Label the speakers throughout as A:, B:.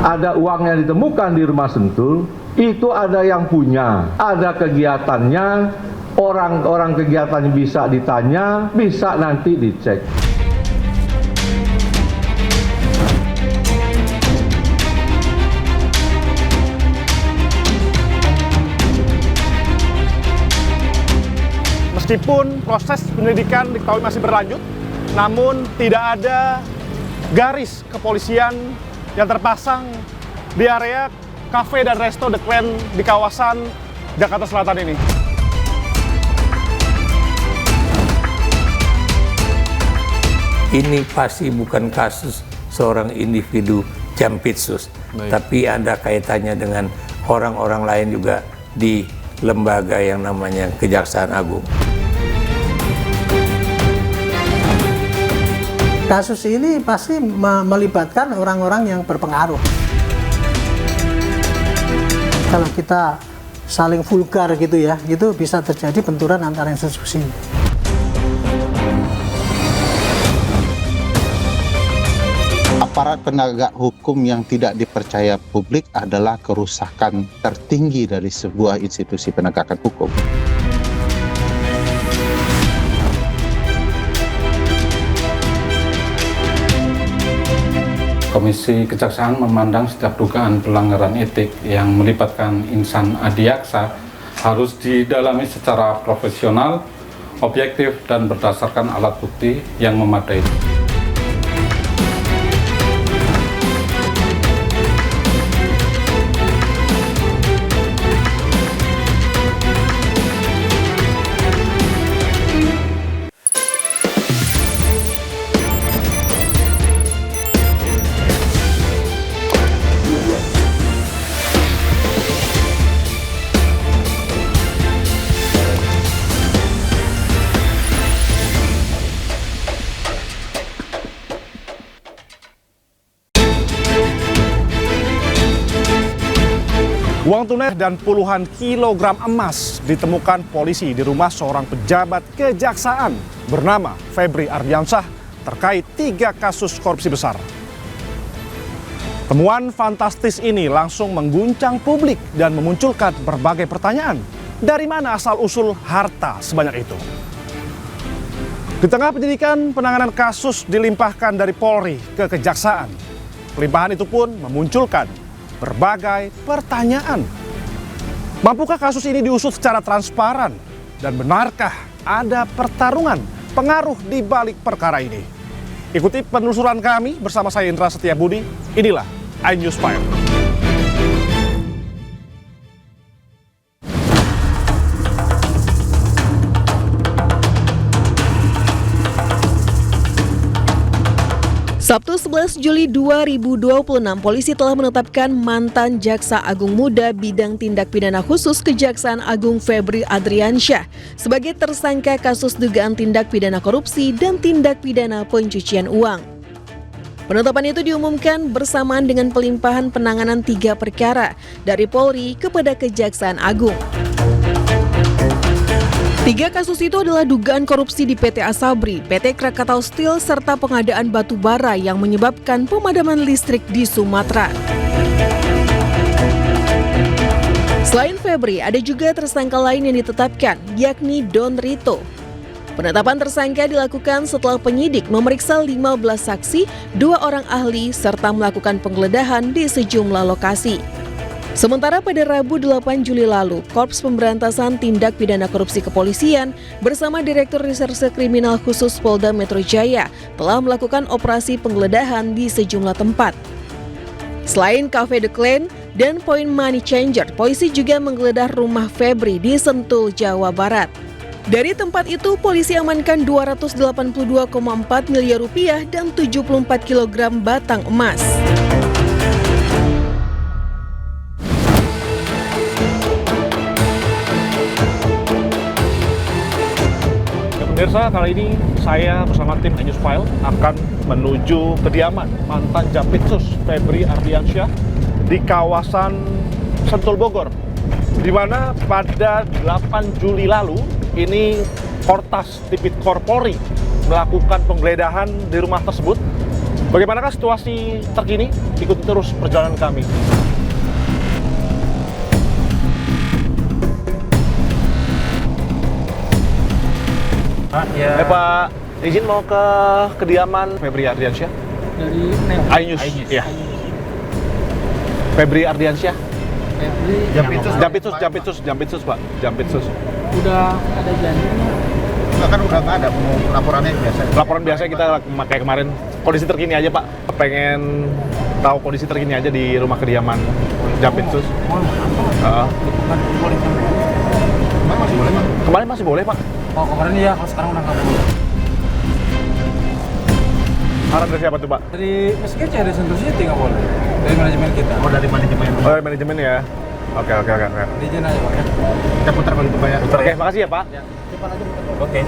A: ada uang yang ditemukan di rumah Sentul, itu ada yang punya, ada kegiatannya, orang-orang kegiatannya bisa ditanya, bisa nanti dicek.
B: Meskipun proses penyelidikan diketahui masih berlanjut, namun tidak ada garis kepolisian yang terpasang di area kafe dan resto The Clan di kawasan Jakarta Selatan ini.
C: Ini pasti bukan kasus seorang individu Jampitsus, tapi ada kaitannya dengan orang-orang lain juga di lembaga yang namanya Kejaksaan Agung.
D: Kasus ini pasti melibatkan orang-orang yang berpengaruh. Kalau kita saling vulgar gitu ya, itu bisa terjadi benturan antara institusi.
E: Aparat penegak hukum yang tidak dipercaya publik adalah kerusakan tertinggi dari sebuah institusi penegakan hukum.
F: Komisi Kejaksaan memandang setiap dugaan pelanggaran etik yang melibatkan insan adiaksa harus didalami secara profesional, objektif, dan berdasarkan alat bukti yang memadai.
B: Uang tunai dan puluhan kilogram emas ditemukan polisi di rumah seorang pejabat kejaksaan bernama Febri Ardiansyah terkait 3 kasus korupsi besar. Temuan fantastis ini langsung mengguncang publik dan memunculkan berbagai pertanyaan. Dari mana asal-usul harta sebanyak itu? Di tengah penyidikan, penanganan kasus dilimpahkan dari Polri ke Kejaksaan. Pelimpahan itu pun memunculkan berbagai pertanyaan. Mampukah kasus ini diusut secara transparan? Dan benarkah ada pertarungan pengaruh di balik perkara ini? Ikuti penelusuran kami bersama saya Indra Setiabudi. Inilah iNews File.
G: Sabtu 11 Juli 2026, polisi telah menetapkan mantan Jaksa Agung Muda Bidang Tindak Pidana Khusus Kejaksaan Agung Febri Ardiansyah sebagai tersangka kasus dugaan tindak pidana korupsi dan tindak pidana pencucian uang. Penetapan itu diumumkan bersamaan dengan pelimpahan penanganan 3 perkara dari Polri kepada Kejaksaan Agung. 3 kasus itu adalah dugaan korupsi di PT Asabri, PT Krakatau Steel, serta pengadaan batu bara yang menyebabkan pemadaman listrik di Sumatera. Selain Febri, ada juga tersangka lain yang ditetapkan, yakni Don Rito. Penetapan tersangka dilakukan setelah penyidik memeriksa 15 saksi, 2 orang ahli, serta melakukan penggeledahan di sejumlah lokasi. Sementara pada Rabu 8 Juli lalu, Korps Pemberantasan Tindak Pidana Korupsi Kepolisian bersama Direktur Reserse Kriminal Khusus Polda Metro Jaya telah melakukan operasi penggeledahan di sejumlah tempat. Selain Cafe The Clan dan Point Money Changer, polisi juga menggeledah rumah Febri di Sentul, Jawa Barat. Dari tempat itu, polisi amankan 282,4 miliar rupiah dan 74 kg batang emas.
B: Pemirsa, kali ini saya bersama tim iNews File akan menuju kediaman mantan Jampitsus Febri Ardiansyah di kawasan Sentul, Bogor, di mana pada 8 Juli lalu ini Kortas Tipikor Polri melakukan penggeledahan di rumah tersebut Bagaimanakah situasi terkini? Ikuti terus perjalanan kami.
H: Pak, ya.
B: Pak, izin mau ke kediaman Febri Ardiansyah?
H: Dari
B: Ainus. Iya. Febri Ardiansyah. Jampitsus, Pak. Jampitsus.
H: Udah ada janjinya.
I: Kan udah nggak ada laporannya biasa.
B: Laporan biasa kita kayak kemarin. Kondisi terkini aja, Pak. Pengen tahu kondisi terkini aja di rumah kediaman Jampitsus.
I: Masih boleh, Pak?
B: Kemarin masih boleh, Pak.
H: Oh, kemarin iya, kalau sekarang udah nggak boleh.
B: Arahan dari siapa tuh, Pak?
H: Dari SKC, dari Sentul City nggak boleh. Dari manajemen kita.
I: Oh, dari manajemen.
B: Oh, dari manajemen ya. Oke.
H: Izin aja, Pak ya.
I: Kita putar kalau gitu, Pak ya.
B: Oke, makasih ya, Pak.
H: Cepat aja, Pak.
B: Oke.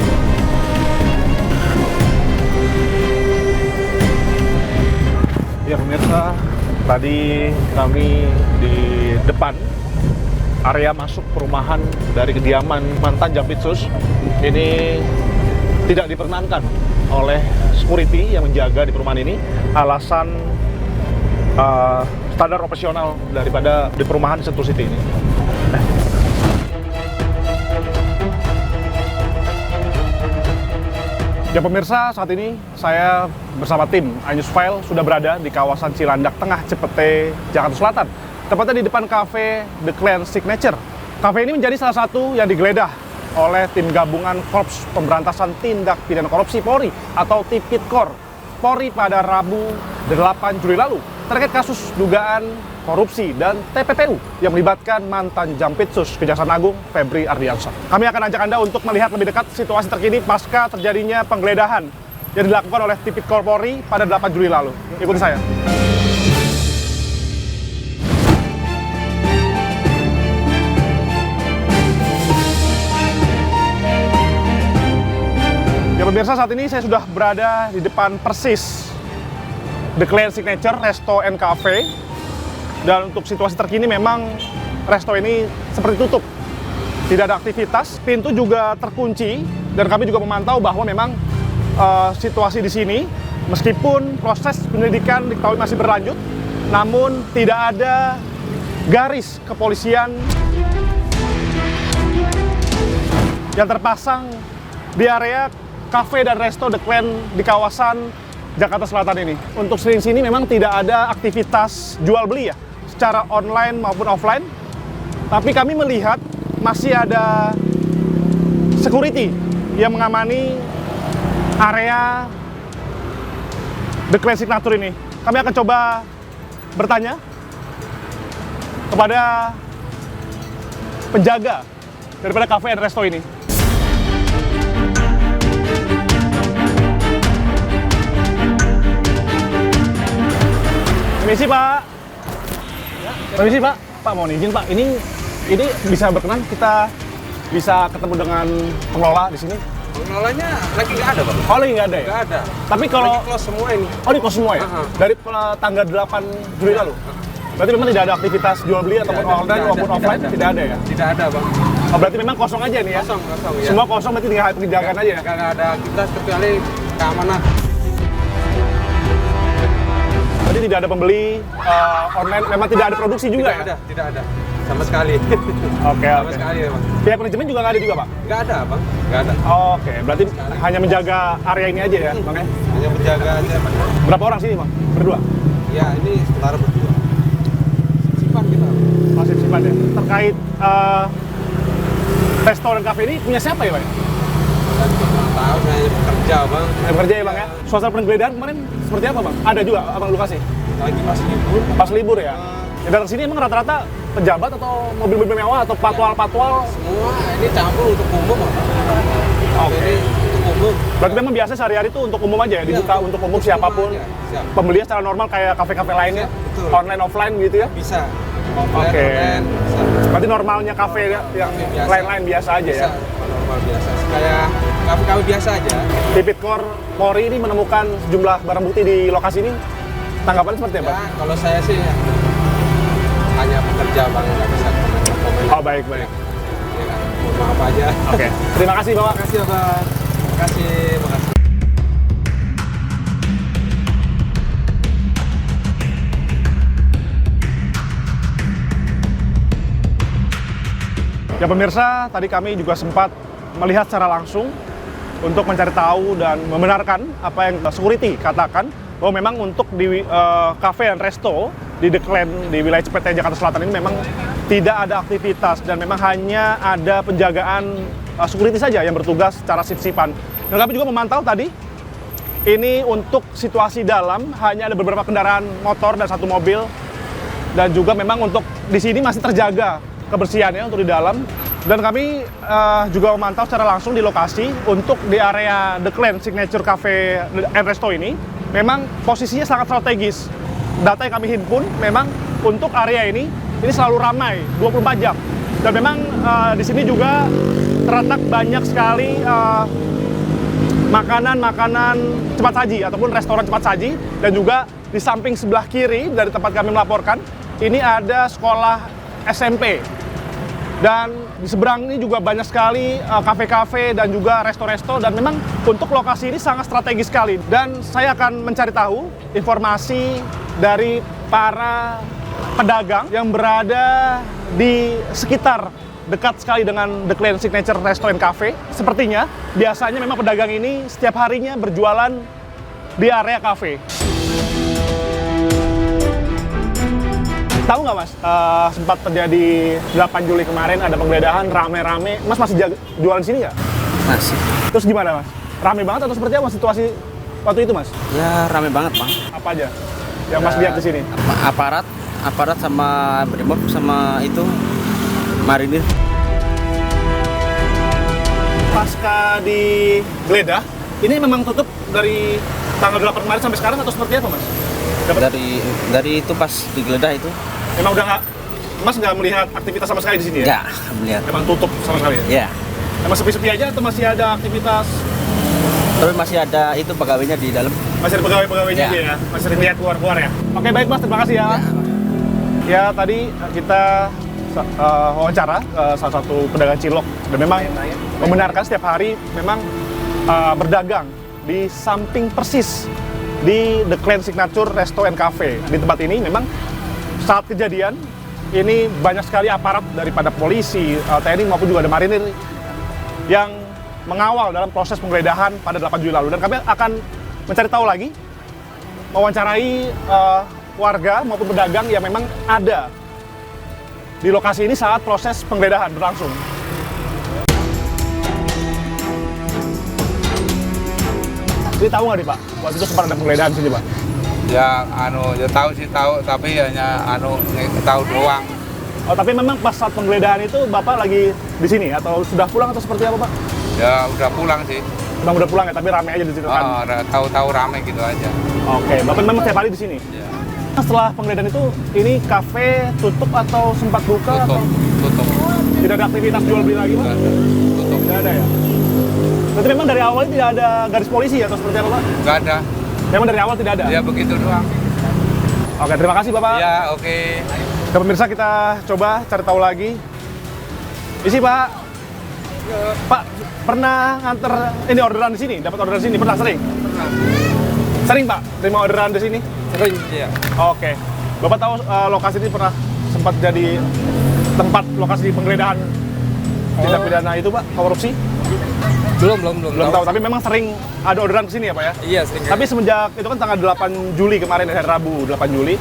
B: Ya pemirsa, tadi kami di depan area masuk perumahan dari kediaman mantan Jampitsus. Ini tidak diperkenankan oleh security yang menjaga di perumahan ini. Alasan standar operasional daripada di perumahan Sentul City ini. Ya pemirsa, saat ini saya bersama tim Ainus File sudah berada di kawasan Cilandak Tengah, Cipete, Jakarta Selatan. Tepatnya di depan kafe The Clan Signature. Kafe ini menjadi salah satu yang digeledah oleh tim gabungan Korps Pemberantasan Tindak Pidana Korupsi Polri atau Tipikor Polri pada Rabu 8 Juli lalu terkait kasus dugaan korupsi dan TPPU yang melibatkan mantan Jampitsus Kejaksaan Agung Febri Ardiansyah. Kami akan ajak Anda untuk melihat lebih dekat situasi terkini pasca terjadinya penggeledahan yang dilakukan oleh Tipikor Polri pada 8 Juli lalu. Ikuti saya. Ya pemirsa, saat ini saya sudah berada di depan persis The Clan Signature Resto and Cafe. Dan untuk situasi terkini memang resto ini seperti tutup. Tidak ada aktivitas, pintu juga terkunci. Dan kami juga memantau bahwa memang situasi di sini, meskipun proses penyelidikan diketahui masih berlanjut, namun tidak ada garis kepolisian yang terpasang di area kafe dan resto The Clan di kawasan Jakarta Selatan ini. Untuk sini memang tidak ada aktivitas jual beli ya, secara online maupun offline. Tapi kami melihat masih ada security yang mengamani area The Clan Signature ini. Kami akan coba bertanya kepada penjaga daripada kafe dan resto ini. Permisi Pak. Permisi Pak. Pak mau izin Pak. Ini bisa berkenan kita bisa ketemu dengan pengelola di sini?
H: Pengelolanya lagi nggak ada, Pak.
B: Oh, lagi nggak ada ya?
H: Nggak ada.
B: Tapi kalau
H: lagi close semua ini.
B: Oh, di close semua ya? Dari tanggal 8 Juli lalu. Berarti memang tidak ada aktivitas jual beli ataupun online maupun offline? Tidak ada ya?
H: Tidak ada, Bang.
B: Oh, berarti memang kosong aja nih ya?
H: Kosong ya.
B: Semua kosong, berarti tinggal penjagaan aja ya?
H: Nggak ada aktivitas kecuali keamanan.
B: Berarti tidak ada pembeli online, memang tidak ada produksi juga ya?
H: Tidak ada. Sama sekali.
B: Oke.
H: Sama sekali ya, Bang.
B: Pihak manajemen juga nggak ada juga, Pak?
H: Nggak ada, Bang. Nggak ada.
B: Oke, berarti hanya menjaga area ini aja ya, Bang ya?
H: Hanya menjaga aja, Bang.
B: Berapa orang sini, Bang? Berdua?
H: Ya, ini sementara berdua. Simpan kita.
B: Masih simpan ya? Terkait resto dan kafe ini punya siapa ya, Pak?
H: Dan kita tahu saya bekerja, Bang.
B: Yang bekerja ya, Bang ya? Suasana penggeledahan kemarin seperti apa, Bang? Ada juga, Abang Lukasi?
H: Lagi pas libur.
B: Pas libur ya? Ya, datang sini emang rata-rata pejabat atau mobil-mobil mewah atau patwal-patwal?
H: Semua ini campur untuk umum, Bang.
B: Oke.
H: Jadi untuk umum.
B: Berarti memang biasa sehari-hari itu untuk umum aja ya? Dibuka untuk umum siapapun?
H: Ya, siap.
B: Pembelian secara normal kayak kafe-kafe lainnya?
H: Betul.
B: Online, offline gitu ya?
H: Bisa.
B: Oke.
H: Online, bisa.
B: Berarti normalnya kafe yang
H: biasa.
B: lain-lain biasa aja
H: Bisa.
B: ya?
H: Normal biasa. Kayak kafe-kafe biasa aja.
B: Tipikor Polri ini menemukan sejumlah barang bukti di lokasi ini. Tanggapannya seperti apa?
H: Ya, kalau saya sih hanya bekerja, Bang, nggak bisa komen.
B: Oh, baik.
H: Ya kan, mohon maaf aja.
B: Oke. Terima kasih, Bapak.
H: Terima kasih, Bang. Terima kasih.
B: Ya pemirsa, tadi kami juga sempat melihat secara langsung untuk mencari tahu dan membenarkan apa yang security katakan, bahwa memang untuk di kafe dan resto di The Clan di wilayah Cipete Jakarta Selatan ini memang tidak ada aktivitas dan memang hanya ada penjagaan security saja yang bertugas secara shift-shiftan. Dan kami juga memantau tadi, ini untuk situasi dalam hanya ada beberapa kendaraan motor dan satu mobil, dan juga memang untuk di sini masih terjaga kebersihannya untuk di dalam. Dan kami juga memantau secara langsung di lokasi untuk di area The Clan Signature Cafe and Resto ini memang posisinya sangat strategis. Data yang kami himpun memang untuk area ini selalu ramai 24 jam. Dan memang di sini juga terletak banyak sekali makanan-makanan cepat saji ataupun restoran cepat saji, dan juga di samping sebelah kiri dari tempat kami melaporkan ini ada sekolah SMP. Dan di seberang ini juga banyak sekali kafe-kafe dan juga resto-resto, dan memang untuk lokasi ini sangat strategis sekali. Dan saya akan mencari tahu informasi dari para pedagang yang berada di sekitar dekat sekali dengan The Clan Signature Resto and Cafe. Sepertinya biasanya memang pedagang ini setiap harinya berjualan di area kafe. Tahu nggak Mas, sempat terjadi 8 Juli kemarin ada penggeledahan rame-rame. Mas masih jualan di sini nggak?
H: Masih.
B: Terus gimana Mas? Rame banget atau seperti apa situasi waktu itu Mas?
H: Ya rame banget Bang.
B: Apa aja yang Mas lihat di sini?
H: Aparat sama Brimob sama itu marinir.
B: Pasca digeledah, ini memang tutup dari tanggal 8 kemarin sampai sekarang atau seperti apa Mas?
H: Dari itu pas digeledah itu.
B: Memang udah nggak, Mas nggak melihat aktivitas sama sekali di sini ya?
H: Nggak melihat.
B: Memang tutup sama sekali ya?
H: Ya.
B: Emang sepi-sepi aja atau masih ada aktivitas?
H: Tapi masih ada itu pegawainya di dalam.
B: Masih ada pegawai-pegawainya
H: Ya.
B: aja ya? Masih sering lihat keluar-keluar ya? Oke baik Mas, terima kasih ya. Ya tadi kita wawancara salah satu pedagang cilok, dan memang membenarkan setiap hari memang berdagang di samping persis di The Clan Signature Resto and Cafe. Di tempat ini memang saat kejadian ini banyak sekali aparat daripada polisi, TNI maupun juga ada marinir yang mengawal dalam proses penggeledahan pada 8 Juli lalu. Dan kami akan mencari tahu lagi, mewawancarai warga maupun pedagang yang memang ada di lokasi ini saat proses penggeledahan berlangsung. Jadi tahu nggak nih Pak, waktu itu sempat ada penggeledahan sini Pak?
J: Ya tahu sih tahu, tapi hanya tahu doang.
B: Oh tapi memang pas saat penggeledahan itu Bapak lagi di sini atau sudah pulang atau seperti apa Pak?
J: Ya udah pulang sih.
B: Memang udah pulang ya, tapi rame aja di situ kan?
J: Tahu-tahu rame gitu aja.
B: Oke, Bapak memang setiap hari di sini?
J: Ya.
B: Setelah penggeledahan itu, ini kafe tutup atau sempat buka?
J: Tutup.
B: Tidak ada aktivitas jual beli lagi Pak?
J: Tutup.
B: Tidak ada ya? Berarti memang dari awal tidak ada garis polisi atau seperti apa Pak?
J: Nggak ada.
B: Memang dari awal tidak ada?
J: Ya begitu doang.
B: Oke, terima kasih Bapak.
J: Ya oke.
B: Ke pemirsa kita coba cari tahu lagi. Isi Pak. Pak, pernah nganter ini orderan di sini? Dapat orderan di sini? Pernah sering?
J: Pernah.
B: Sering Pak, terima orderan di sini?
J: Sering, iya.
B: Oke. Bapak tahu lokasi ini pernah sempat jadi tempat lokasi penggeledahan tindak pidana itu Pak, korupsi?
J: Belum
B: Belum tahu, tapi memang sering ada orderan ke sini ya Pak ya?
J: Iya sering.
B: Tapi semenjak itu kan tanggal 8 Juli kemarin, hari Rabu 8 Juli.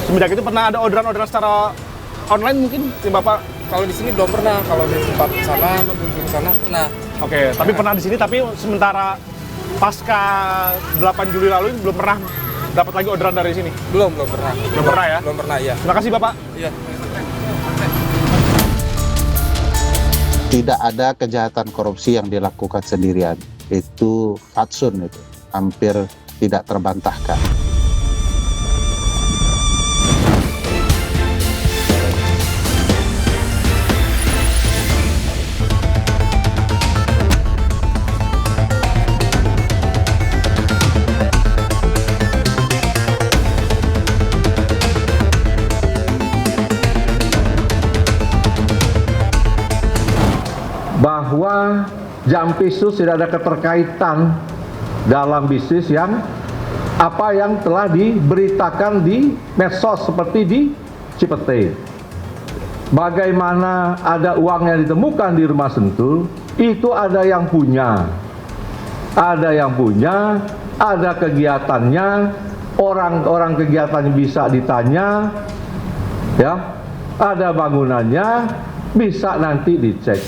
B: Semenjak itu pernah ada orderan secara online mungkin di Bapak?
J: Kalau di sini belum pernah, kalau di tempat sana, di sana pernah.
B: Oke, tapi pernah di sini, tapi sementara pasca 8 Juli lalu belum pernah dapat lagi orderan dari sini?
J: Belum pernah.
B: Belum pernah ya?
J: Belum pernah, iya.
B: Terima kasih Bapak.
J: Iya.
E: Tidak ada kejahatan korupsi yang dilakukan sendirian. Itu fatsun, itu hampir tidak terbantahkan.
A: Bahwa Jampisus tidak ada keterkaitan dalam bisnis yang apa yang telah diberitakan di medsos seperti di Cipete. Bagaimana ada uang yang ditemukan di rumah Sentul, itu ada yang punya. Ada yang punya, ada kegiatannya, orang kegiatannya bisa ditanya, ya, ada bangunannya, bisa nanti dicek.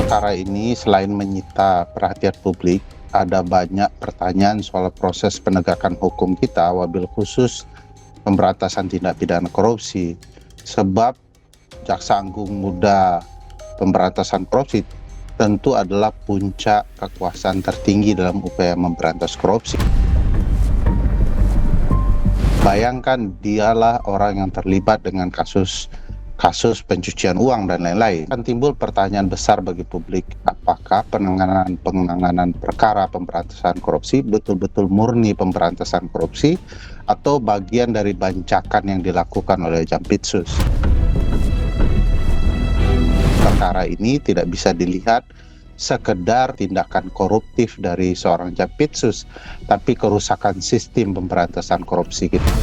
E: Perkara ini selain menyita perhatian publik, ada banyak pertanyaan soal proses penegakan hukum kita, wabil khusus pemberantasan tindak pidana korupsi. Sebab Jaksa Agung Muda Pemberantasan Korupsi tentu adalah puncak kekuasaan tertinggi dalam upaya memberantas korupsi. Bayangkan dialah orang yang terlibat dengan kasus pencucian uang dan lain-lain. Kan timbul pertanyaan besar bagi publik, apakah penanganan perkara pemberantasan korupsi betul-betul murni pemberantasan korupsi atau bagian dari bancakan yang dilakukan oleh Jampitsus. Perkara ini tidak bisa dilihat sekedar tindakan koruptif dari seorang Jampitsus, tapi kerusakan sistem pemberantasan korupsi kita.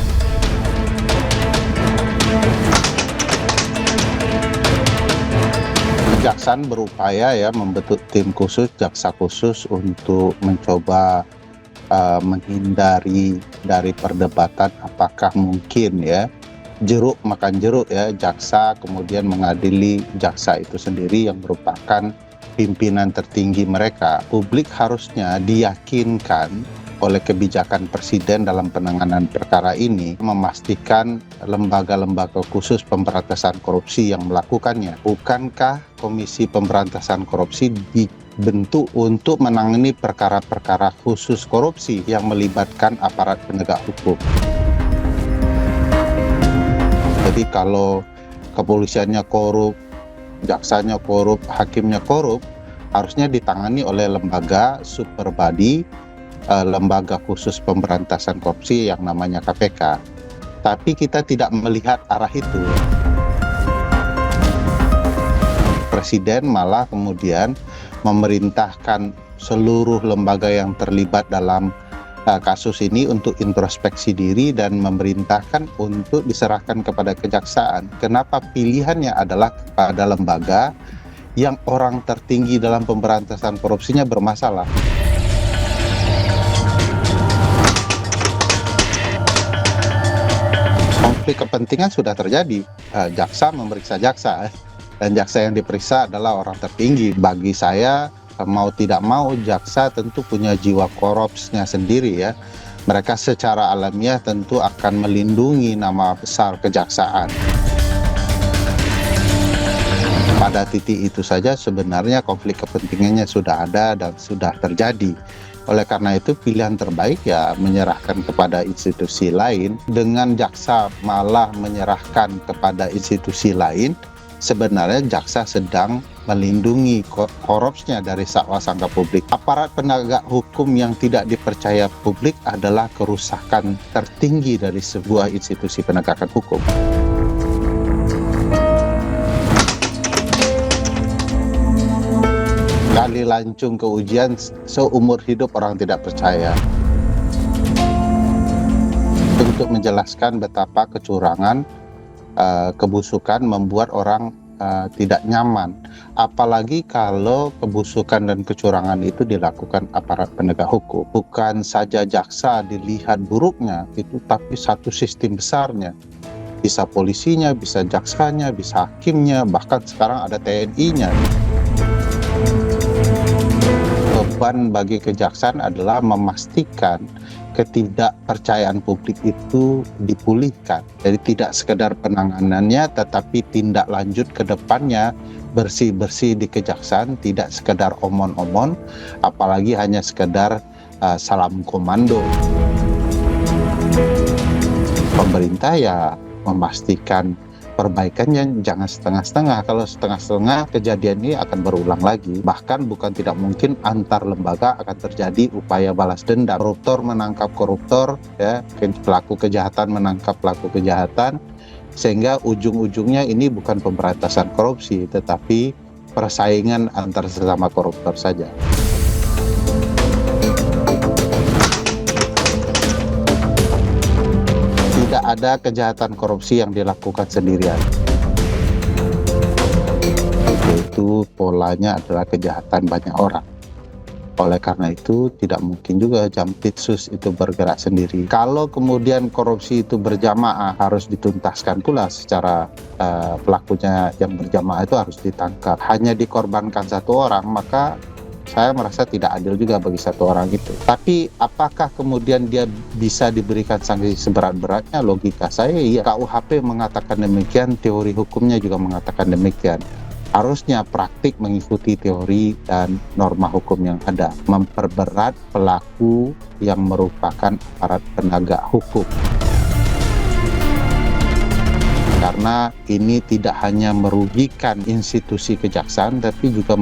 E: Kejaksaan berupaya ya membentuk tim khusus, jaksa khusus untuk mencoba menghindari dari perdebatan apakah mungkin ya jeruk makan jeruk ya, jaksa kemudian mengadili jaksa itu sendiri yang merupakan pimpinan tertinggi mereka. Publik harusnya diyakinkan oleh kebijakan Presiden dalam penanganan perkara ini, memastikan lembaga-lembaga khusus pemberantasan korupsi yang melakukannya. Bukankah Komisi Pemberantasan Korupsi dibentuk untuk menangani perkara-perkara khusus korupsi yang melibatkan aparat penegak hukum? Jadi kalau kepolisiannya korup, jaksanya korup, hakimnya korup, harusnya ditangani oleh lembaga super body, lembaga khusus pemberantasan korupsi yang namanya KPK. Tapi kita tidak melihat arah itu. Presiden malah kemudian memerintahkan seluruh lembaga yang terlibat dalam kasus ini untuk introspeksi diri dan memerintahkan untuk diserahkan kepada kejaksaan. Kenapa pilihannya adalah kepada lembaga yang orang tertinggi dalam pemberantasan korupsinya bermasalah? Konflik kepentingan sudah terjadi. Jaksa memeriksa jaksa, dan jaksa yang diperiksa adalah orang tertinggi. Bagi saya, mau tidak mau, jaksa tentu punya jiwa korupsnya sendiri ya. Mereka secara alamiah tentu akan melindungi nama besar kejaksaan. Pada titik itu saja sebenarnya konflik kepentingannya sudah ada dan sudah terjadi. Oleh karena itu pilihan terbaik ya menyerahkan kepada institusi lain. Dengan jaksa malah menyerahkan kepada institusi lain, sebenarnya jaksa sedang melindungi korupsnya dari sangka publik. Aparat penegak hukum yang tidak dipercaya publik adalah kerusakan tertinggi dari sebuah institusi penegakan hukum. Kali lancung ke ujian, seumur hidup orang tidak percaya. Untuk menjelaskan betapa kecurangan, kebusukan membuat orang tidak nyaman. Apalagi kalau kebusukan dan kecurangan itu dilakukan aparat penegak hukum. Bukan saja jaksa dilihat buruknya, itu tapi satu sistem besarnya. Bisa polisinya, bisa jaksanya, bisa hakimnya, bahkan sekarang ada TNI-nya. Beban bagi kejaksaan adalah memastikan ketidakpercayaan publik itu dipulihkan. Jadi tidak sekedar penanganannya, tetapi tindak lanjut ke depannya bersih-bersih di kejaksaan, tidak sekedar omon-omon, apalagi hanya sekedar salam komando. Pemerintah ya memastikan perbaikannya jangan setengah-setengah. Kalau setengah-setengah, kejadian ini akan berulang lagi. Bahkan bukan tidak mungkin antar lembaga akan terjadi upaya balas dendam. Koruptor menangkap koruptor, ya, pelaku kejahatan menangkap pelaku kejahatan, sehingga ujung-ujungnya ini bukan pemberantasan korupsi, tetapi persaingan antar sesama koruptor saja. ada kejahatan korupsi yang dilakukan sendirian. Itu polanya adalah kejahatan banyak orang. Oleh karena itu tidak mungkin juga Jampitsus itu bergerak sendiri. Kalau kemudian korupsi itu berjamaah, harus dituntaskan pula secara pelakunya yang berjamaah itu harus ditangkap. Hanya dikorbankan satu orang, maka saya merasa tidak adil juga bagi satu orang itu. Tapi apakah kemudian dia bisa diberikan sanksi seberat-beratnya? Logika saya iya. KUHP mengatakan demikian, teori hukumnya juga mengatakan demikian. Harusnya praktik mengikuti teori dan norma hukum yang ada, memperberat pelaku yang merupakan aparat penegak hukum. Karena ini tidak hanya merugikan institusi kejaksaan, tapi juga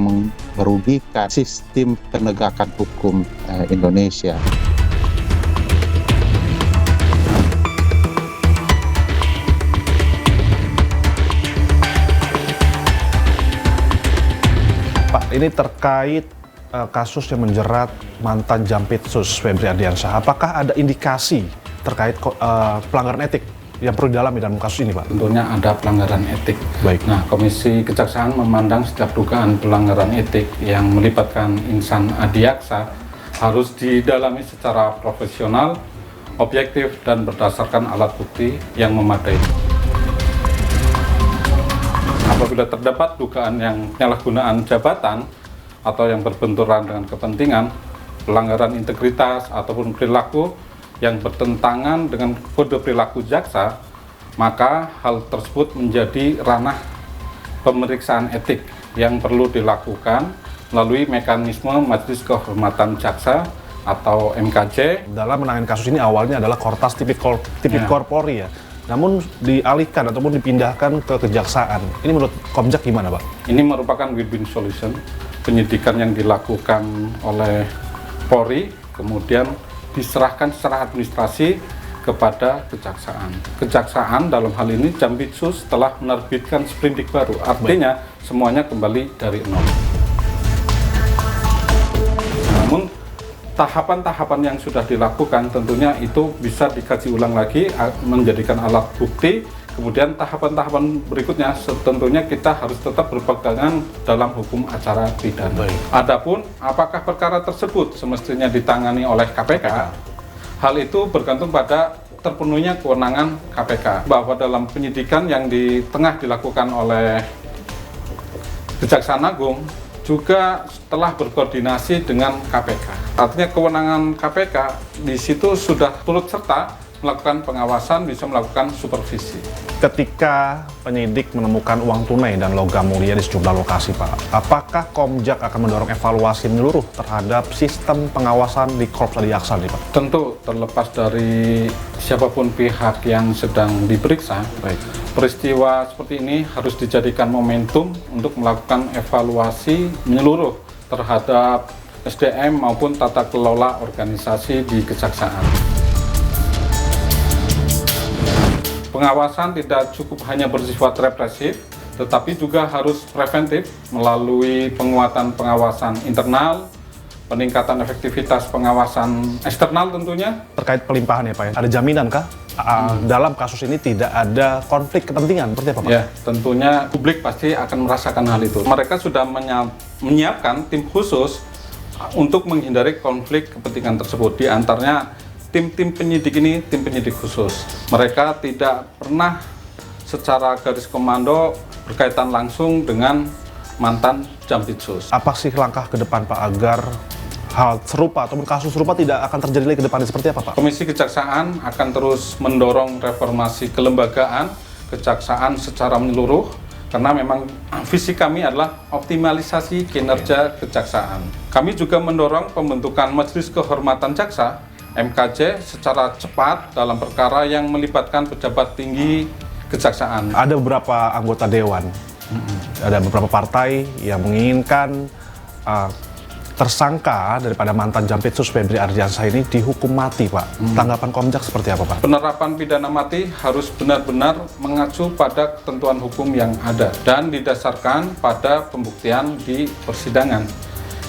E: merugikan sistem penegakan hukum Indonesia.
B: Pak, ini terkait kasus yang menjerat mantan Jampitsus Febri Ardiansyah. Apakah ada indikasi terkait pelanggaran etik yang perlu didalami dalam kasus ini, Pak?
F: Tentunya ada pelanggaran etik.
B: Baik.
F: Nah, Komisi Kejaksaan memandang setiap dugaan pelanggaran etik yang melibatkan insan adiaksa harus didalami secara profesional, objektif, dan berdasarkan alat bukti yang memadai. Apabila terdapat dugaan yang penyalahgunaan jabatan atau yang berbenturan dengan kepentingan, pelanggaran integritas ataupun perilaku yang bertentangan dengan kode perilaku jaksa, maka hal tersebut menjadi ranah pemeriksaan etik yang perlu dilakukan melalui mekanisme Majelis Kehormatan Jaksa atau MKJ.
B: Dalam menangani kasus ini awalnya adalah Kortas Tipikor Polri ya. Namun dialihkan ataupun dipindahkan ke kejaksaan. Ini menurut Komjak gimana, Pak?
F: Ini merupakan win-win solution. Penyidikan yang dilakukan oleh Polri kemudian diserahkan secara administrasi kepada kejaksaan. Kejaksaan dalam hal ini Jampitsus telah menerbitkan sprindik baru. Artinya semuanya kembali dari nol. Namun tahapan-tahapan yang sudah dilakukan tentunya itu bisa dikaji ulang lagi menjadikan alat bukti. Kemudian tahapan-tahapan berikutnya tentunya kita harus tetap berpegangan dalam hukum acara pidana. Adapun apakah perkara tersebut semestinya ditangani oleh KPK? Hal itu bergantung pada terpenuhnya kewenangan KPK. Bahwa dalam penyidikan yang tengah dilakukan oleh Kejaksaan Agung juga telah berkoordinasi dengan KPK. Artinya kewenangan KPK di situ sudah turut serta melakukan pengawasan, bisa melakukan supervisi.
B: Ketika penyidik menemukan uang tunai dan logam mulia di sejumlah lokasi, Pak, apakah Komjak akan mendorong evaluasi menyeluruh terhadap sistem pengawasan di Korps Adiaksa nih, Pak?
F: Tentu terlepas dari siapapun pihak yang sedang diperiksa, peristiwa seperti ini harus dijadikan momentum untuk melakukan evaluasi menyeluruh terhadap SDM maupun tata kelola organisasi di kejaksaan. Pengawasan tidak cukup hanya bersifat represif, tetapi juga harus preventif melalui penguatan pengawasan internal, peningkatan efektivitas pengawasan eksternal tentunya.
B: Terkait pelimpahan ya Pak, ada jaminan kah dalam kasus ini tidak ada konflik kepentingan? Seperti apa Pak?
F: Ya, tentunya publik pasti akan merasakan hal itu. Mereka sudah menyiapkan tim khusus untuk menghindari konflik kepentingan tersebut. Di antaranya tim-tim penyidik ini, tim penyidik khusus. Mereka tidak pernah secara garis komando berkaitan langsung dengan mantan Jampitsus.
B: Apa sih langkah ke depan Pak agar hal serupa ataupun kasus serupa tidak akan terjadi lagi ke depannya, seperti apa Pak?
F: Komisi Kejaksaan akan terus mendorong reformasi kelembagaan kejaksaan secara menyeluruh, karena memang visi kami adalah optimalisasi kinerja kejaksaan. Kami juga mendorong pembentukan Majelis Kehormatan Jaksa MKJ secara cepat dalam perkara yang melibatkan pejabat tinggi kejaksaan.
B: Ada beberapa anggota dewan, ada beberapa partai yang menginginkan tersangka daripada mantan Jampitsus Febri Ardiansyah ini dihukum mati, Pak. Tanggapan Komjak seperti apa, Pak?
F: Penerapan pidana mati harus benar-benar mengacu pada ketentuan hukum yang ada dan didasarkan pada pembuktian di persidangan.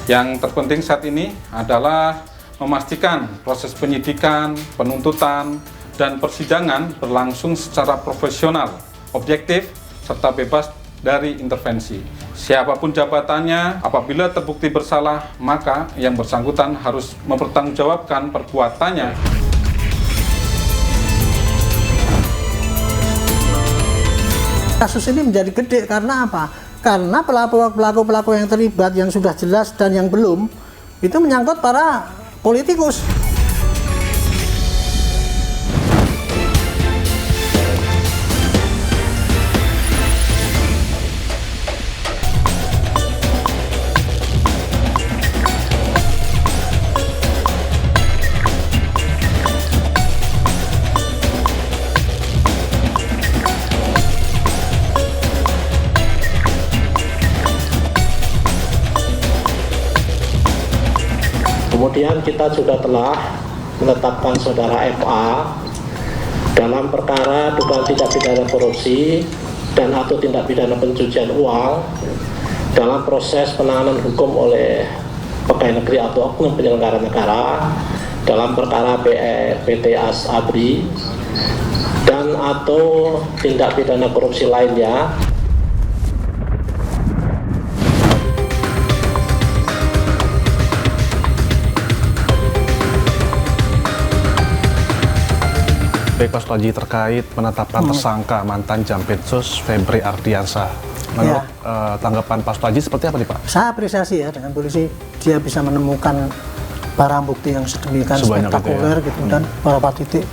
F: Yang terpenting saat ini adalah memastikan proses penyidikan, penuntutan, dan persidangan berlangsung secara profesional, objektif, serta bebas dari intervensi. Siapapun jabatannya, apabila terbukti bersalah, maka yang bersangkutan harus mempertanggungjawabkan perbuatannya.
D: Kasus ini menjadi gede karena apa? Karena pelaku-pelaku yang terlibat yang sudah jelas dan yang belum itu menyangkut para politikus.
K: Kemudian kita juga telah menetapkan saudara FA dalam perkara dugaan tindak pidana korupsi dan atau tindak pidana pencucian uang dalam proses penanganan hukum oleh pegawai negeri atau oknum penyelenggara negara dalam perkara PT Asabri dan atau tindak pidana korupsi lainnya.
B: Baik Pak Sutaji, terkait penetapan tersangka mantan Jampitsus Febri Ardiansyah. Menurut tanggapan Pak Sutaji seperti apa nih Pak?
D: Saya apresiasi ya dengan polisi, dia bisa menemukan barang bukti yang sedemikian spektakuler gitu dan beberapa titik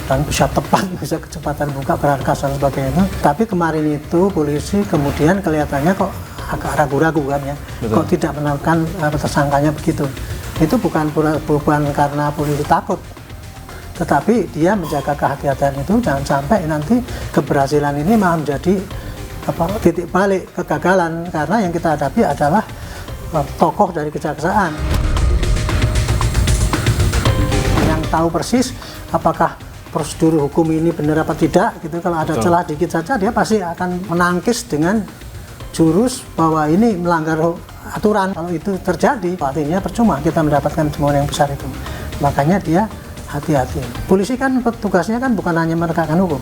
D: dan bisa tepat, bisa kecepatan buka berangkas dan sebagainya. Tapi kemarin itu polisi kemudian kelihatannya kok agak ragu-ragu kan ya. Betul. Kok tidak menemukan tersangkanya begitu. Itu bukan karena polisi takut, tetapi dia menjaga kehati-hatian itu jangan sampai nanti keberhasilan ini malah menjadi titik balik kegagalan, karena yang kita hadapi adalah tokoh dari kejaksaan yang tahu persis apakah prosedur hukum ini benar apa tidak gitu. Kalau ada celah dikit saja dia pasti akan menangkis dengan jurus bahwa ini melanggar aturan. Kalau itu terjadi artinya percuma kita mendapatkan temuan yang besar itu. Makanya dia hati-hati. Polisi kan tugasnya kan bukan hanya menegakkan hukum,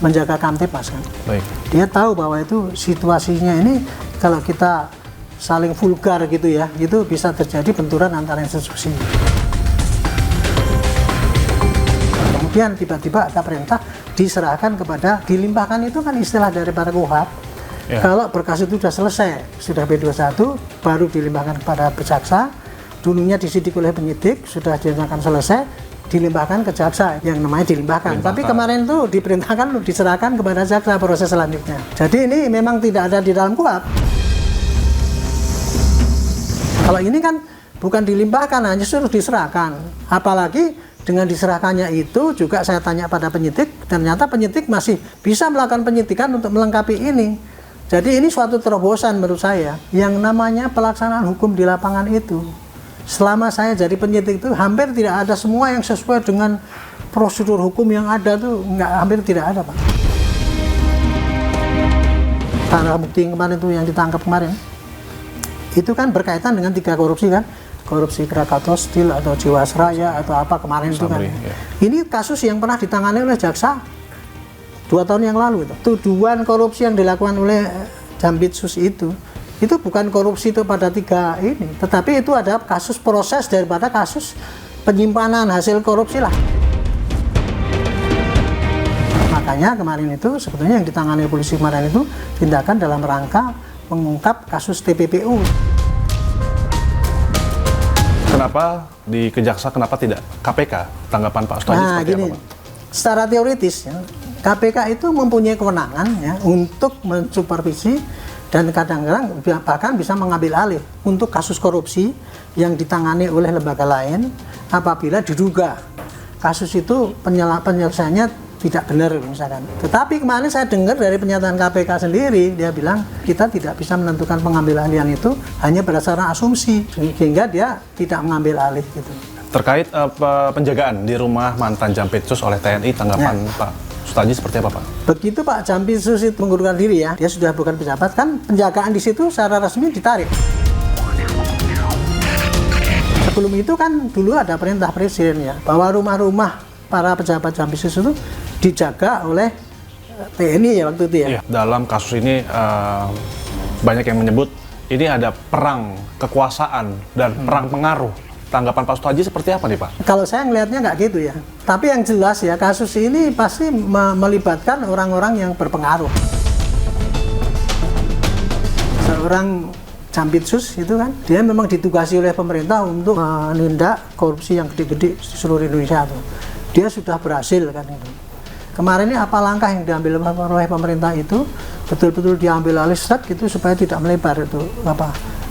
D: menjaga kamtipmas kan. Baik. Dia tahu bahwa itu situasinya ini kalau kita saling vulgar gitu ya, itu bisa terjadi benturan antara institusi. Kemudian tiba-tiba ada perintah diserahkan kepada, dilimpahkan itu kan istilah dari para kuhap. Ya. Kalau berkas itu sudah selesai, sudah B21, baru dilimpahkan kepada jaksa. Dulunya disidik oleh penyidik, sudah dinyatakan selesai, dilimpahkan ke jaksa yang namanya dilimpahkan. Tapi kemarin tuh diperintahkan diserahkan kepada jaksa proses selanjutnya. Jadi ini memang tidak ada di dalam KUHP. Kalau ini kan bukan dilimpahkan, hanya suruh diserahkan. Apalagi dengan diserahkannya itu juga saya tanya pada penyidik, ternyata penyidik masih bisa melakukan penyidikan untuk melengkapi ini. Jadi ini suatu terobosan menurut saya. Yang namanya pelaksanaan hukum di lapangan itu, selama saya jadi penyidik itu hampir tidak ada semua yang sesuai dengan prosedur hukum yang ada tuh, hampir tidak ada Pak. Karena bukti yang kemarin itu yang ditangkap kemarin itu kan berkaitan dengan 3 korupsi kan, korupsi Krakatau Steel atau Jiwasraya atau apa kemarin itu kan. Ya. Ini kasus yang pernah ditangani oleh jaksa 2 tahun yang lalu itu. Tuduhan korupsi yang dilakukan oleh Jampitsus itu bukan korupsi itu pada 3 ini, tetapi itu ada kasus proses daripada kasus penyimpanan hasil korupsi lah. Makanya kemarin itu sebetulnya yang ditangani polisi kemarin itu tindakan dalam rangka mengungkap kasus TPPU.
B: Kenapa di Kejaksa, kenapa tidak KPK? Tanggapan Pak Sutaji seperti apa Pak?
D: Secara teoritis ya, KPK itu mempunyai kewenangan ya untuk mensupervisi dan kadang-kadang bahkan bisa mengambil alih untuk kasus korupsi yang ditangani oleh lembaga lain apabila diduga kasus itu penyelesaiannya tidak benar misalkan. Tetapi kemarin saya dengar dari pernyataan KPK sendiri, dia bilang kita tidak bisa menentukan pengambil alihan itu hanya berdasarkan asumsi, sehingga dia tidak mengambil alih gitu.
B: Terkait penjagaan di rumah mantan Jampitsus oleh TNI, tanggapan Pak Sutaji seperti apa Pak? Begitu
D: Pak Jampitsus itu mengundurkan diri ya, dia sudah bukan pejabat kan, penjagaan di situ secara resmi ditarik. Sebelum itu kan dulu ada perintah presiden ya, bahwa rumah-rumah para pejabat Jampitsus itu dijaga oleh TNI ya waktu itu ya.
B: Iya, dalam kasus ini banyak yang menyebut ini ada perang kekuasaan dan perang pengaruh. Tanggapan Pak Sutohaji seperti apa nih Pak?
D: Kalau saya ngelihatnya nggak gitu ya. Tapi yang jelas ya kasus ini pasti melibatkan orang-orang yang berpengaruh. Seorang Jampitsus itu kan, dia memang ditugasi oleh pemerintah untuk menindak korupsi yang gede-gede di seluruh Indonesia tuh. Dia sudah berhasil kan itu. Kemarin ini apa langkah yang diambil oleh pemerintah itu betul-betul diambil alih gitu supaya tidak melebar itu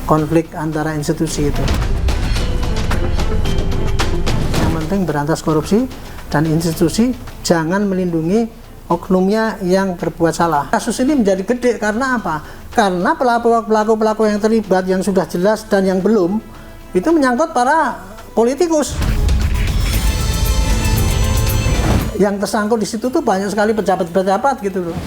D: konflik antara institusi itu. Yang penting berantas korupsi dan institusi jangan melindungi oknumnya yang berbuat salah. Kasus ini menjadi gede karena apa? Karena pelaku-pelaku yang terlibat yang sudah jelas dan yang belum itu menyangkut para politikus. Yang tersangkut di situ tuh banyak sekali pejabat-pejabat gitu loh.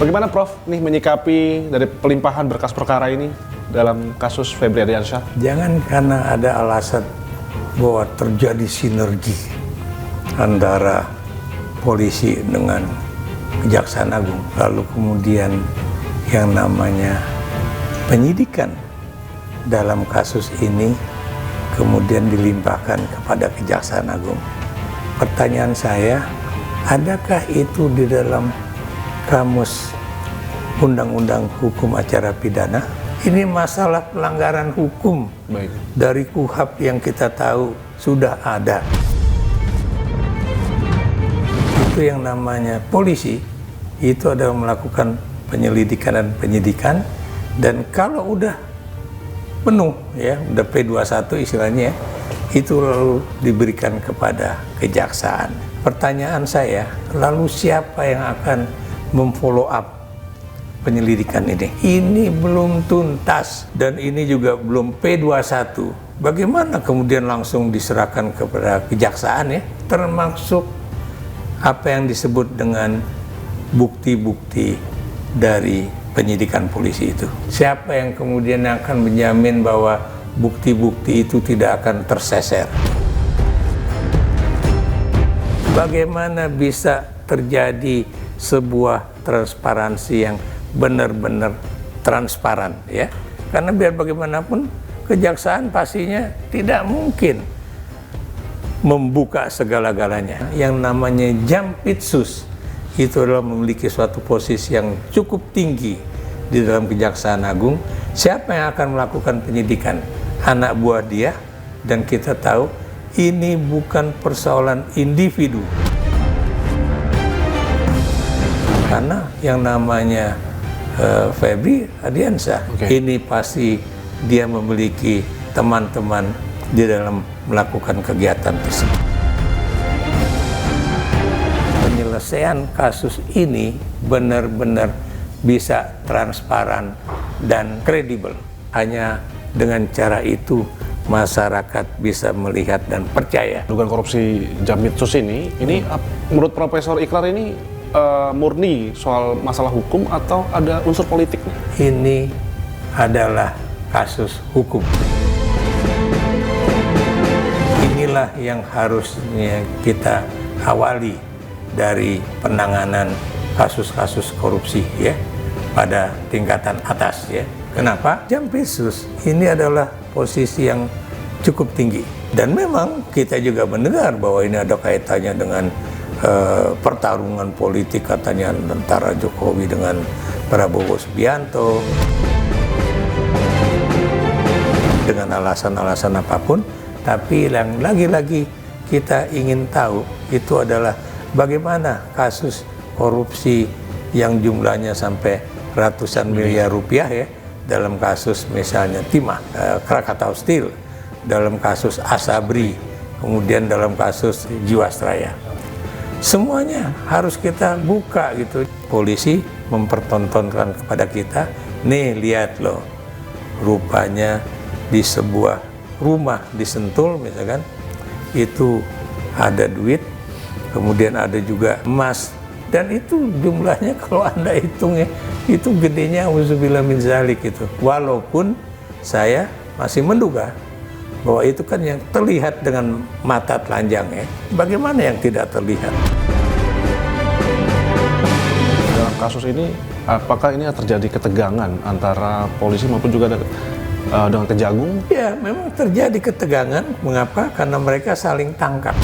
B: Bagaimana Prof nih menyikapi dari pelimpahan berkas perkara ini dalam kasus Febri Ardiansyah?
C: Jangan karena ada alasan bahwa terjadi sinergi antara polisi dengan Kejaksaan Agung, lalu kemudian yang namanya penyidikan dalam kasus ini kemudian dilimpahkan kepada Kejaksaan Agung. Pertanyaan saya, adakah itu di dalam kamus Undang-Undang Hukum Acara Pidana? Ini masalah pelanggaran hukum.
B: Baik.
C: Dari KUHP yang kita tahu sudah ada. Itu yang namanya polisi, itu adalah melakukan penyelidikan dan penyidikan, dan kalau udah penuh ya, udah P21 istilahnya, itu lalu diberikan kepada kejaksaan. Pertanyaan saya, lalu siapa yang akan memfollow up penyelidikan ini? Ini belum tuntas dan ini juga belum P21. Bagaimana kemudian langsung diserahkan kepada kejaksaan ya? Termasuk apa yang disebut dengan bukti-bukti dari penyidikan polisi itu. Siapa yang kemudian akan menjamin bahwa bukti-bukti itu tidak akan terseser? Bagaimana bisa terjadi sebuah transparansi yang benar-benar transparan ya? Karena biar bagaimanapun kejaksaan pastinya tidak mungkin membuka segala-galanya. Yang namanya Jampitsus itu adalah memiliki suatu posisi yang cukup tinggi di dalam Kejaksaan Agung. Siapa yang akan melakukan penyidikan? Anak buah dia, dan kita tahu ini bukan persoalan individu. Karena yang namanya Febri Ardiansyah, ini pasti dia memiliki teman-teman di dalam melakukan kegiatan tersebut. Penyelesaian kasus ini benar-benar bisa transparan dan kredibel. Hanya dengan cara itu masyarakat bisa melihat dan percaya.
B: Dugaan korupsi Jampitsus ini menurut Profesor Ikrar ini murni soal masalah hukum atau ada unsur politiknya?
C: Ini adalah kasus hukum. Inilah yang harusnya kita awali dari penanganan kasus-kasus korupsi ya pada tingkatan atas ya. Kenapa? Jampitsus ini adalah posisi yang cukup tinggi, dan memang kita juga mendengar bahwa ini ada kaitannya dengan pertarungan politik katanya antara Jokowi dengan Prabowo Subianto dengan alasan-alasan apapun, tapi yang lagi-lagi kita ingin tahu itu adalah bagaimana kasus korupsi yang jumlahnya sampai ratusan miliar rupiah ya, dalam kasus misalnya Timah, Krakatau Steel, dalam kasus Asabri, kemudian dalam kasus Jiwasraya. Semuanya harus kita buka gitu. Polisi mempertontonkan kepada kita, nih lihat loh, rupanya di sebuah rumah di Sentul misalkan, itu ada duit, kemudian ada juga emas Dan itu jumlahnya kalau Anda hitung ya, itu gedenya auzubillah min zalik itu. Walaupun saya masih menduga bahwa itu kan yang terlihat dengan mata telanjang ya. Bagaimana yang tidak terlihat?
B: Dalam kasus ini, apakah ini terjadi ketegangan antara polisi maupun juga dengan Kejagung?
C: Ya, memang terjadi ketegangan. Mengapa? Karena mereka saling tangkap.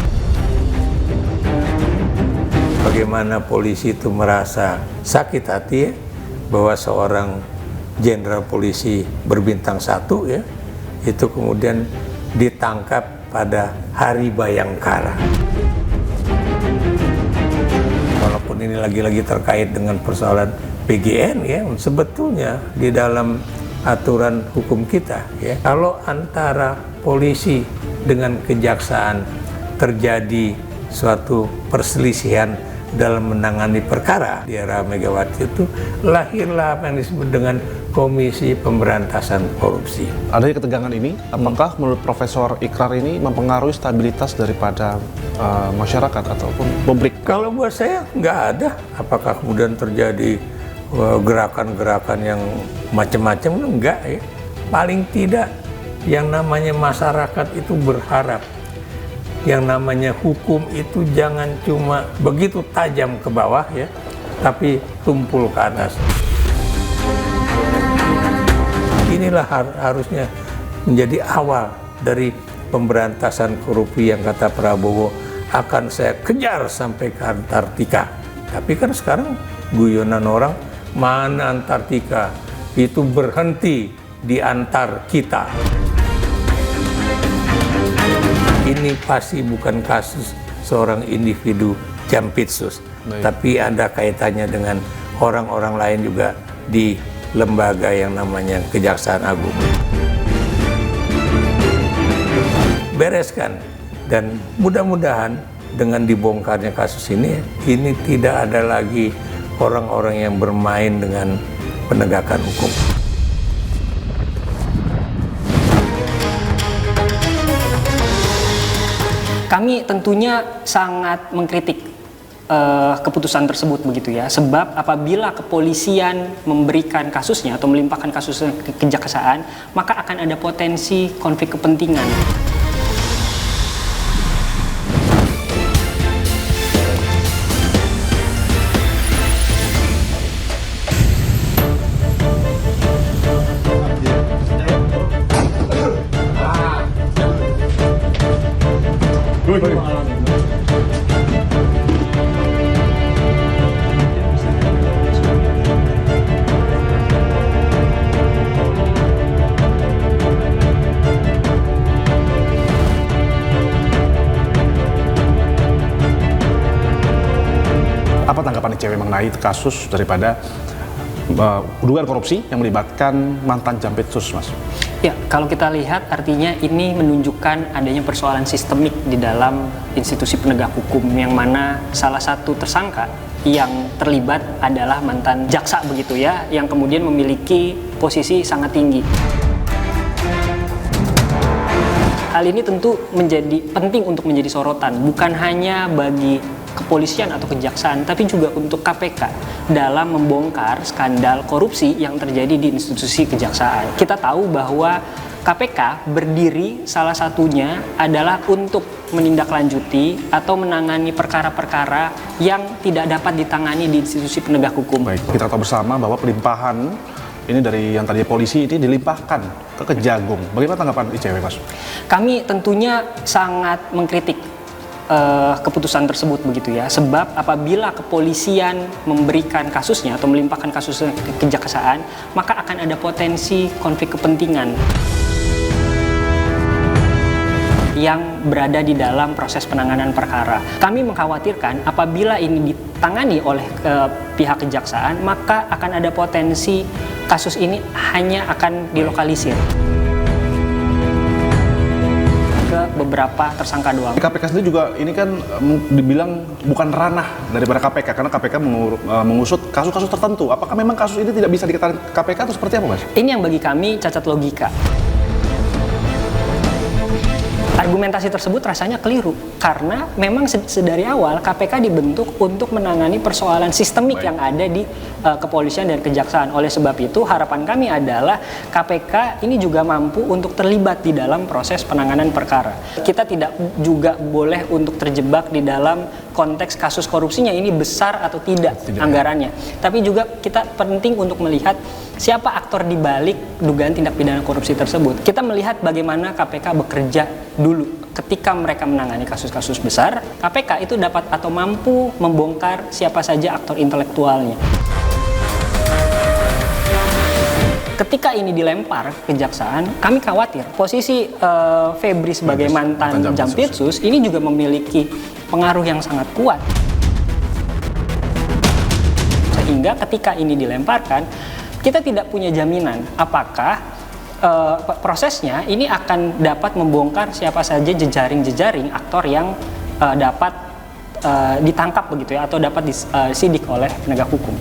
C: Bagaimana polisi itu merasa sakit hati ya, bahwa seorang jenderal polisi berbintang 1 ya, itu kemudian ditangkap pada Hari Bayangkara. Walaupun ini lagi-lagi terkait dengan persoalan PGN ya, sebetulnya di dalam aturan hukum kita ya, kalau antara polisi dengan kejaksaan terjadi suatu perselisihan dalam menangani perkara di era Megawati, itu lahirlah apa yang disebut dengan Komisi Pemberantasan Korupsi.
B: Adanya ketegangan ini, apakah menurut Profesor Ikrar ini mempengaruhi stabilitas daripada masyarakat ataupun publik?
C: Kalau buat saya nggak ada. Apakah kemudian terjadi gerakan-gerakan yang macam-macam? Enggak ya. Paling tidak yang namanya masyarakat itu berharap yang namanya hukum itu jangan cuma begitu tajam ke bawah ya, tapi tumpul ke atas. Inilah harusnya menjadi awal dari pemberantasan korupsi yang kata Prabowo akan saya kejar sampai ke Antartika. Tapi kan sekarang guyonan orang, mana Antartika, itu berhenti di antar kita. Ini pasti bukan kasus seorang individu Jampitsus, tapi ada kaitannya dengan orang-orang lain juga di lembaga yang namanya Kejaksaan Agung. Bereskan, dan mudah-mudahan dengan dibongkarnya kasus ini tidak ada lagi orang-orang yang bermain dengan penegakan hukum.
L: Kami tentunya sangat mengkritik keputusan tersebut begitu ya, sebab apabila kepolisian memberikan kasusnya atau melimpahkan kasusnya ke kejaksaan, maka akan ada potensi konflik kepentingan.
B: Apa tanggapan ICW mengenai kasus daripada dugaan korupsi yang melibatkan mantan Jampitsus, Mas?
L: Ya, kalau kita lihat artinya ini menunjukkan adanya persoalan sistemik di dalam institusi penegak hukum, yang mana salah satu tersangka yang terlibat adalah mantan jaksa begitu ya, yang kemudian memiliki posisi sangat tinggi. Hal ini tentu menjadi penting untuk menjadi sorotan, bukan hanya bagi kepolisian atau kejaksaan, tapi juga untuk KPK dalam membongkar skandal korupsi yang terjadi di institusi kejaksaan. Kita tahu bahwa KPK berdiri salah satunya adalah untuk menindaklanjuti atau menangani perkara-perkara yang tidak dapat ditangani di institusi penegak hukum.
B: Baik, kita tahu bersama bahwa pelimpahan ini dari yang tadi polisi ini dilimpahkan ke Kejagung. Bagaimana tanggapan ICW, Mas?
L: Kami tentunya sangat mengkritik keputusan tersebut begitu ya, sebab apabila kepolisian memberikan kasusnya atau melimpahkan kasusnya ke kejaksaan, maka akan ada potensi konflik kepentingan yang berada di dalam proses penanganan perkara. Kami mengkhawatirkan apabila ini ditangani oleh pihak kejaksaan, maka akan ada potensi kasus ini hanya akan dilokalisir ke beberapa tersangka doang.
B: KPK sendiri juga ini kan dibilang bukan ranah daripada KPK, karena KPK mengusut kasus-kasus tertentu. Apakah memang kasus ini tidak bisa diketahui KPK atau seperti apa, Mas?
L: Ini yang bagi kami cacat logika. Argumentasi tersebut rasanya keliru karena memang sedari awal KPK dibentuk untuk menangani persoalan sistemik yang ada di kepolisian dan kejaksaan. Oleh sebab itu harapan kami adalah KPK ini juga mampu untuk terlibat di dalam proses penanganan perkara. Kita tidak juga boleh untuk terjebak di dalam konteks kasus korupsinya ini besar atau tidak anggarannya. Tapi juga kita penting untuk melihat siapa aktor di balik dugaan tindak pidana korupsi tersebut. Kita melihat bagaimana KPK bekerja dulu. Ketika mereka menangani kasus-kasus besar, KPK itu dapat atau mampu membongkar siapa saja aktor intelektualnya. Ketika ini dilempar kejaksaan, kami khawatir posisi Febri sebagai mantan Jampitsus ini juga memiliki pengaruh yang sangat kuat. Sehingga ketika ini dilemparkan, kita tidak punya jaminan apakah prosesnya ini akan dapat membongkar siapa saja jejaring-jejaring aktor yang dapat ditangkap begitu ya, atau dapat disidik oleh penegak hukum.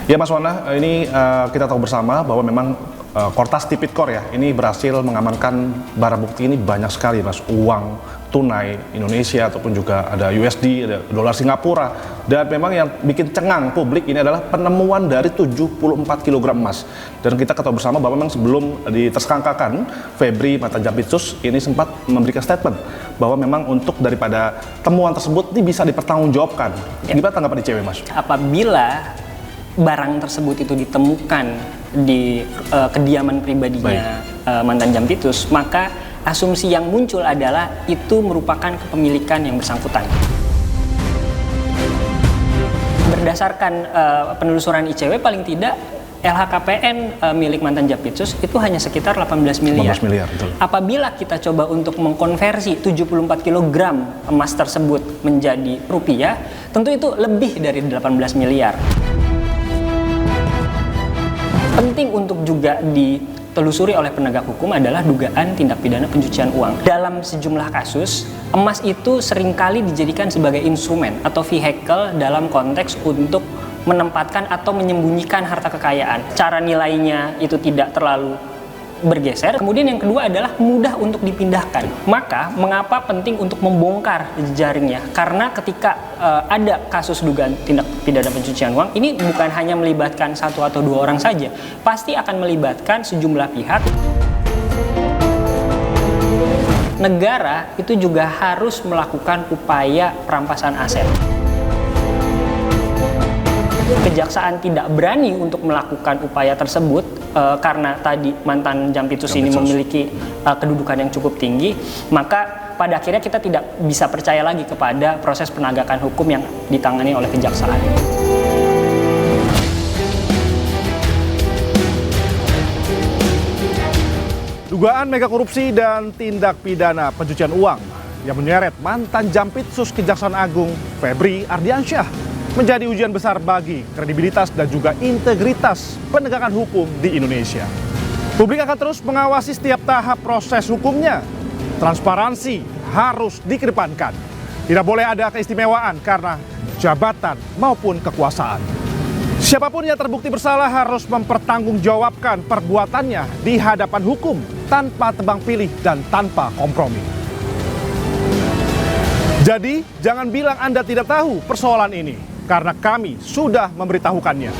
B: Ya Mas Wana, ini kita tahu bersama bahwa memang Kortas Tipikor ya, ini berhasil mengamankan barang bukti ini banyak sekali Mas, uang tunai Indonesia ataupun juga ada USD, ada dolar Singapura, dan memang yang bikin cengang publik ini adalah penemuan dari 74 kg emas. Dan kita ketahui bersama bahwa memang sebelum ditersangkakan, Febri mantan Jampitsus ini sempat memberikan statement bahwa memang untuk daripada temuan tersebut ini bisa dipertanggungjawabkan. Gimana tanggapan ICW Mas?
L: Apabila barang tersebut itu ditemukan di kediaman pribadinya mantan Jampitsus, maka asumsi yang muncul adalah itu merupakan kepemilikan yang bersangkutan. Berdasarkan penelusuran ICW, paling tidak LHKPN milik mantan Jampitsus itu hanya sekitar 18 miliar.
B: 18 miliar, betul.
L: Apabila kita coba untuk mengkonversi 74 kg emas tersebut menjadi rupiah, tentu itu lebih dari 18 miliar. Penting untuk juga ditelusuri oleh penegak hukum adalah dugaan tindak pidana pencucian uang. Dalam sejumlah kasus, emas itu seringkali dijadikan sebagai instrumen atau vehicle dalam konteks untuk menempatkan atau menyembunyikan harta kekayaan. Cara nilainya itu tidak terlalu bergeser. Kemudian yang kedua adalah mudah untuk dipindahkan. Maka mengapa penting untuk membongkar jejaringnya? Karena ketika ada kasus dugaan tindak pidana pencucian uang, ini bukan hanya melibatkan satu atau dua orang saja, pasti akan melibatkan sejumlah pihak. Negara itu juga harus melakukan upaya perampasan aset. Kejaksaan tidak berani untuk melakukan upaya tersebut karena tadi mantan Jampitsus ini memiliki kedudukan yang cukup tinggi, maka pada akhirnya kita tidak bisa percaya lagi kepada proses penegakan hukum yang ditangani oleh kejaksaan.
B: Dugaan mega korupsi dan tindak pidana pencucian uang yang menyeret mantan Jampitsus Kejaksaan Agung Febri Ardiansyah menjadi ujian besar bagi kredibilitas dan juga integritas penegakan hukum di Indonesia. Publik akan terus mengawasi setiap tahap proses hukumnya. Transparansi harus dikedepankan. Tidak boleh ada keistimewaan karena jabatan maupun kekuasaan. Siapapun yang terbukti bersalah harus mempertanggungjawabkan perbuatannya di hadapan hukum tanpa tebang pilih dan tanpa kompromi. Jadi, jangan bilang Anda tidak tahu persoalan ini, karena kami sudah memberitahukannya.